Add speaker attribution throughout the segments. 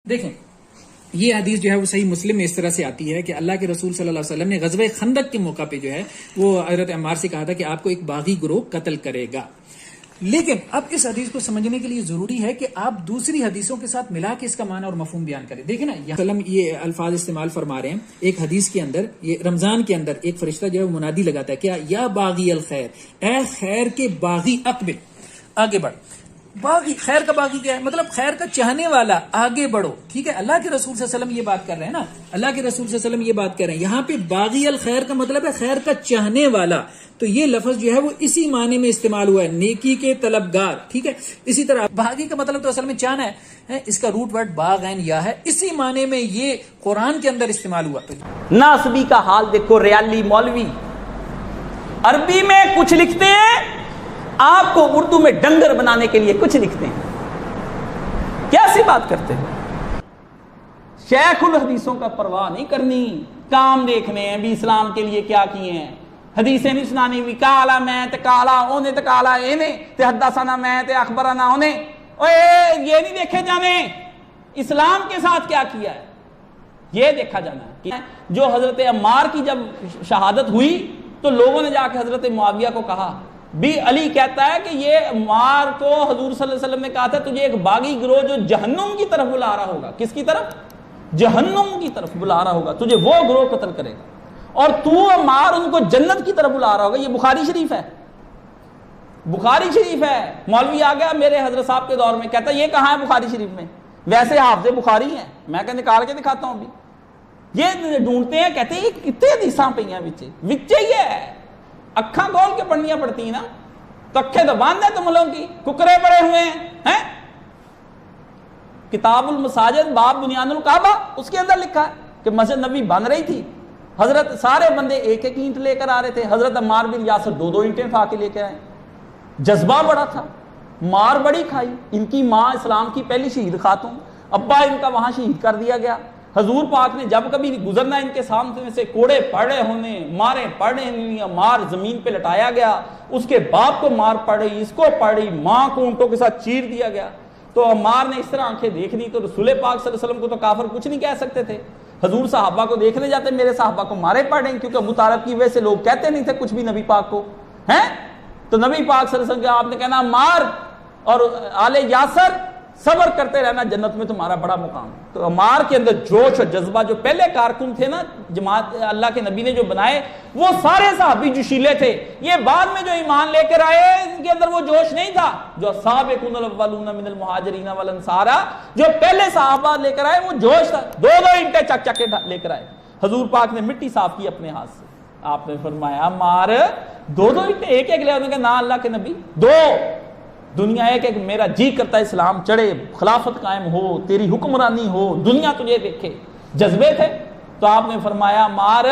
Speaker 1: دیکھیں یہ حدیث جو ہے وہ صحیح مسلم میں اس طرح سے آتی ہے کہ اللہ کے رسول صلی اللہ علیہ وسلم نے غزوہ خندق کے موقع پہ جو ہے وہ حضرت عمار سے کہا تھا کہ آپ کو ایک باغی گروہ قتل کرے گا. لیکن اب اس حدیث کو سمجھنے کے لیے ضروری ہے کہ آپ دوسری حدیثوں کے ساتھ ملا کے اس کا معنی اور مفہوم بیان کریں. دیکھیں نا یہ الفاظ استعمال فرما رہے ہیں ایک حدیث کے اندر. یہ رمضان کے اندر ایک فرشتہ جو ہے وہ منادی لگاتا ہے کیا یا باغی الخیر، اے خیر کے باغی اقبل، آگے بڑھ. باغی، خیر کا باغی کیا ہے؟ مطلب خیر کا چاہنے والا، آگے بڑھو. ٹھیک ہے، اللہ کے رسول صلی اللہ علیہ وسلم یہ بات کر رہے ہیں نا، اللہ کے رسول صلی اللہ علیہ وسلم یہ بات کر رہے ہیں. یہاں پہ باغی الخیر کا مطلب ہے خیر کا چاہنے والا. تو یہ لفظ جو ہے وہ اسی معنی میں استعمال ہوا ہے، نیکی کے طلبگار. ٹھیک ہے، اسی طرح باغی کا مطلب تو اصل میں چاہنا ہے، اس کا روٹ ورڈ باغین یا ہے، اسی معنی میں یہ قرآن کے اندر استعمال ہوا.
Speaker 2: ناصبی کا حال دیکھو، ریالی مولوی عربی میں کچھ لکھتے ہیں، آپ کو اردو میں ڈنگر بنانے کے لیے کچھ لکھتے ہیں. کیسی بات کرتے ہیں؟ شیخ الحدیثوں کا پرواہ نہیں کرنی، کام دیکھنے ہیں بھی اسلام کے لیے کیا کیے ہیں. حدیثیں نہیں سنانی بھی کالا میں تے کالا اونے تے کالا اینے تے حدثنا میں تے اخبرنا اونے. اوے یہ نہیں دیکھے جانے اسلام کے ساتھ کیا کیا ہے، یہ دیکھا جانا ہے. جو حضرت عمار کی جب شہادت ہوئی تو لوگوں نے جا کے حضرت معاویہ کو کہا بھی علی کہتا ہے کہ یہ عمار کو حضور صلی اللہ علیہ وسلم نے کہا تھا تجھے ایک باغی گروہ جو جہنم کی طرف بلا رہا ہوگا. کس کی طرف؟ جہنم کی طرف بلا رہا ہوگا، تجھے وہ گروہ قتل کرے گا، اور تو عمار ان کو جنت کی طرف بلا رہا ہوگا. یہ بخاری شریف ہے، بخاری شریف ہے. مولوی آ گیا میرے حضرت صاحب کے دور میں، کہتا ہے یہ کہاں ہے بخاری شریف میں؟ ویسے حافظ بخاری ہیں، میں کہ نکال کے دکھاتا ہوں. ابھی یہ ڈھونڈتے ہیں، کہتے ہیں یہ کتنے حدیثاں پہ ہیں وچے ہی ہے. اکھاں کھول کے پڑھنیاں پڑتی ہیں نا، تو اکھیں تو باندھ ہیں تم لوگوں کی، ککرے پڑے ہوئے ہیں. کتاب المساجد باب بنیان الکعبہ، اس کے اندر لکھا ہے کہ مسجد نبی بن رہی تھی، حضرت سارے بندے ایک ایک اینٹ لے کر آ رہے تھے، حضرت عمار بن یاسر دو دو اینٹیں اٹھا کے لے کے آئے. جذبہ بڑا تھا، مار بڑی کھائی. ان کی ماں اسلام کی پہلی شہید خاتون، ابا ان کا وہاں شہید کر دیا گیا. حضور پاک نے جب کبھی گزرنا ان کے سامنے سے کوڑے پڑے ہونے، مارے پڑے ہونے، مار زمین پہ لٹایا گیا. اس کے باپ کو مار پڑی، اس کو پڑی، ماں کو اونٹوں کے ساتھ چیر دیا گیا. تو عمار نے اس طرح آنکھیں دیکھ لی تو رسول پاک صلی اللہ علیہ وسلم کو تو کافر کچھ نہیں کہہ سکتے تھے. حضور صحابہ کو دیکھنے جاتے، میرے صحابہ کو مارے پڑے، کیونکہ ابو طالب کی وجہ سے لوگ کہتے نہیں تھے کچھ بھی نبی پاک کو ہیں. تو نبی پاک صلی اللہ علیہ وسلم آپ نے کہنا عمار اور آل یاسر صبر کرتے رہنا، جنت میں تمہارا بڑا مقام. تو عمار کے اندر جوش اور جذبہ، جو پہلے کارکن تھے نا جماعت اللہ کے نبی نے جو بنائے، وہ سارے صحابی جوشیلے تھے. یہ بعد میں جو ایمان لے کر آئے ان کے اندر وہ جوش نہیں تھا. جو سابقون الاولون من المہاجرین والانصار، جو پہلے صحابہ لے کر آئے، وہ جوش تھا. دو دو اینٹیں چک چک کے لے کر آئے. حضور پاک نے مٹی صاف کی اپنے ہاتھ سے. آپ نے فرمایا عمار دو دو اینٹیں ایک ایک لے. انہوں نے کہا نا اللہ کے نبی دو، دنیا ہے کہ میرا جی کرتا ہے اسلام چڑھے، خلافت قائم ہو، تیری حکمرانی ہو، دنیا تجھے دیکھے. جذبے تھے. تو آپ نے فرمایا مار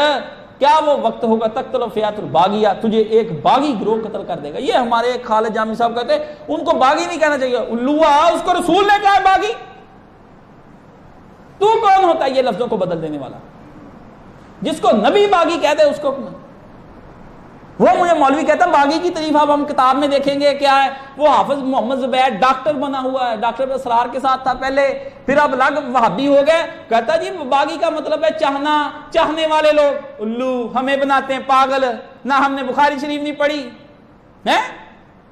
Speaker 2: کیا وہ وقت ہوگا تقتل فیات الباغیہ، تجھے ایک باغی گروہ قتل کر دے گا. یہ ہمارے ایک خالد جامی صاحب کہتے ہیں ان کو باغی نہیں کہنا چاہیے، الوہا اس کو رسول نے کہا باغی. تو کون ہوتا ہے یہ لفظوں کو بدل دینے والا؟ جس کو نبی باغی کہتے ہیں اس کو وہ مجھے مولوی کہتا ہے باغی کی تعریف اب ہم کتاب میں دیکھیں گے کیا ہے. وہ حافظ محمد زبیر ڈاکٹر بنا ہوا ہے، ڈاکٹر اسرار کے ساتھ تھا پہلے، پھر اب الگ وہابی ہو گئے. کہتا جی باغی کا مطلب ہے چاہنا، چاہنے والے لوگ. الو ہمیں بناتے ہیں پاگل، نہ ہم نے بخاری شریف نہیں پڑھی ہے.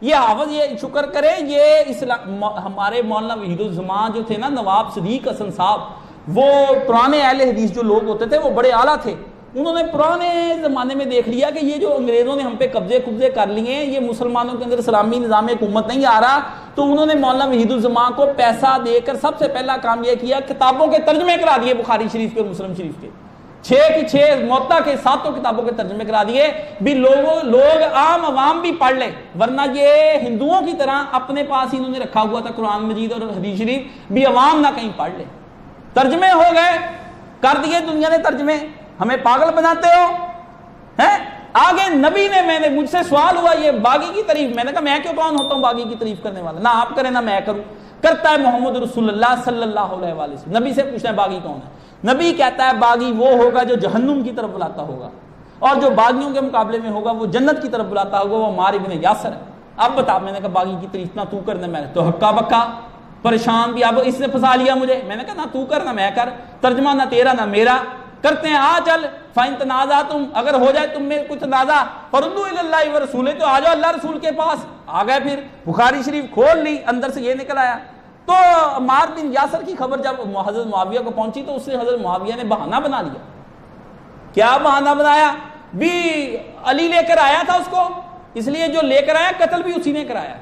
Speaker 2: یہ حافظ یہ شکر کرے، یہ اسلام ہمارے مولانا وحید الزمان جو تھے نا، نواب صدیق حسن صاحب، وہ پرانے اہل حدیث جو لوگ ہوتے تھے وہ بڑے اعلیٰ تھے. انہوں نے پرانے زمانے میں دیکھ لیا کہ یہ جو انگریزوں نے ہم پہ قبضے کر لیے ہیں، یہ مسلمانوں کے اندر اسلامی نظام حکومت نہیں آ رہا. تو انہوں نے مولانا وحید الزمان کو پیسہ دے کر سب سے پہلا کام یہ کیا، کتابوں کے ترجمے کرا دیے، بخاری شریف کے اور مسلم شریف کے 6 کی 6 موطا کے 7 کتابوں کے ترجمے کرا دیے بھی لوگ عام عوام بھی پڑھ لیں. ورنہ یہ ہندوؤں کی طرح اپنے پاس ہی انہوں نے رکھا ہوا تھا قرآن مجید اور حدیث شریف بھی، عوام نہ کہیں پڑھ لے. ترجمے ہو گئے، کر دیے دنیا نے ترجمے. ہمیں پاگل بناتے ہو ہیں. آگے نبی نے، میں نے مجھ سے سوال ہوا یہ باغی کی تعریف، میں نے کہا میں کیوں کون ہوتا ہوں باغی کی تعریف کرنے والا؟ نہ آپ کریں نہ میں کروں. کرتا ہے محمد رسول اللہ صلی اللہ علیہ وآلہ وسلم. نبی سے پوچھنا ہے باغی کون ہے؟ نبی کہتا ہے باغی وہ ہوگا جو جہنم کی طرف بلاتا ہوگا، اور جو باغیوں کے مقابلے میں ہوگا وہ جنت کی طرف بلاتا ہوگا، وہ عمار ابن یاسر ہے. اب بتا، میں نے کہا باغی کی تعریف نہ تو کرنا، میں نے تو ہکا بکا پریشان بھی. اب اس نے پھنسا لیا مجھے, میں نے کہا نہ تو کر نہ میں کر, ترجمہ نہ تیرا نہ میرا, کرتے ہیں آ چل. فَإِن تَنَازَعْتُمْ, اگر ہو جائے تم میں کچھ تنازع, فَرُدُّوا إِلَى اللَّهِ وَرَسُولِهِ, تو آ جاؤ اللہ رسول کے پاس. آ گئے, پھر بخاری شریف کھول لی, اندر سے یہ نکل آیا. تو عمار بن یاسر کی خبر جب حضرت معاویہ کو پہنچی تو اس سے حضرت معاویہ نے بہانہ بنا لیا. کیا بہانہ بنایا؟ بھی علی لے کر آیا تھا اس کو, اس لیے جو لے کر آیا قتل بھی اسی نے کرایا.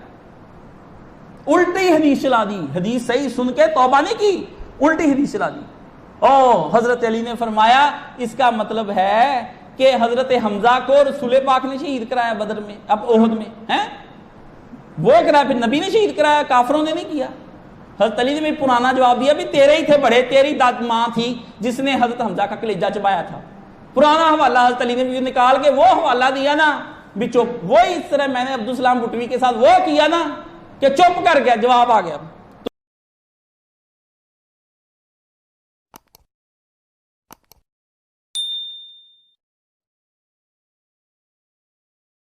Speaker 2: الٹی حدیث چلا دی, حدیث صحیح سن کے توبہ نہیں کی, الٹی حدیث چلا دی. حضرت علی نے فرمایا اس کا مطلب ہے کہ حضرت حمزہ کو رسول پاک نے شہید کرایا بدر میں, اب احد میں ہیں وہ کرایا, پھر نبی نے شہید کرایا, کافروں نے نہیں کیا. حضرت علی نے بھی پرانا جواب دیا, بھی تیرے ہی تھے بڑے, تیری داد ماں تھی جس نے حضرت حمزہ کا کلیجہ چبایا تھا. پرانا حوالہ حضرت علی نے بھی نکال کے وہ حوالہ دیا نا, بھی چپ. وہی اس طرح میں نے عبدالسلام بٹوی کے ساتھ وہ کیا نا کہ چپ کر گیا, جواب آ گیا.